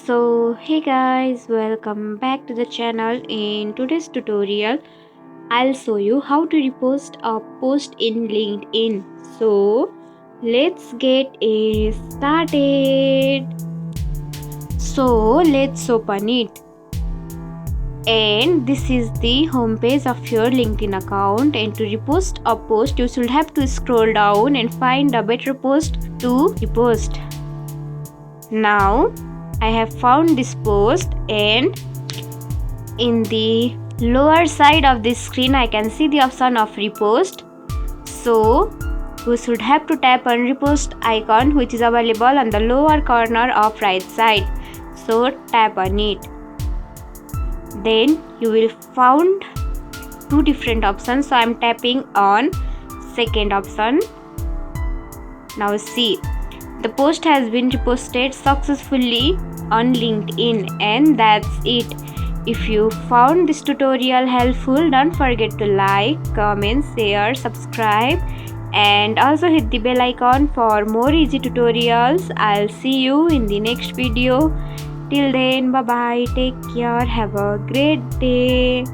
So hey guys, welcome back to the channel. In today's tutorial I'll show you how to repost a post in LinkedIn. So let's get it started. So let's open it, and this is the homepage of your LinkedIn account. And to repost a post, you should have to scroll down and find a better post to repost. Now I have found this post, and in the lower side of this screen I can see the option of repost. So you should have to tap on repost icon, which is available on the lower corner of right side. So tap on it. Then you will found two different options. So I'm tapping on second option. Now see, the post has been reposted successfully on LinkedIn, and that's it. If you found this tutorial helpful, don't forget to like, comment, share, subscribe, and also hit the bell icon for more easy tutorials. I'll see you in the next video. Till then, bye bye, take care, have a great day.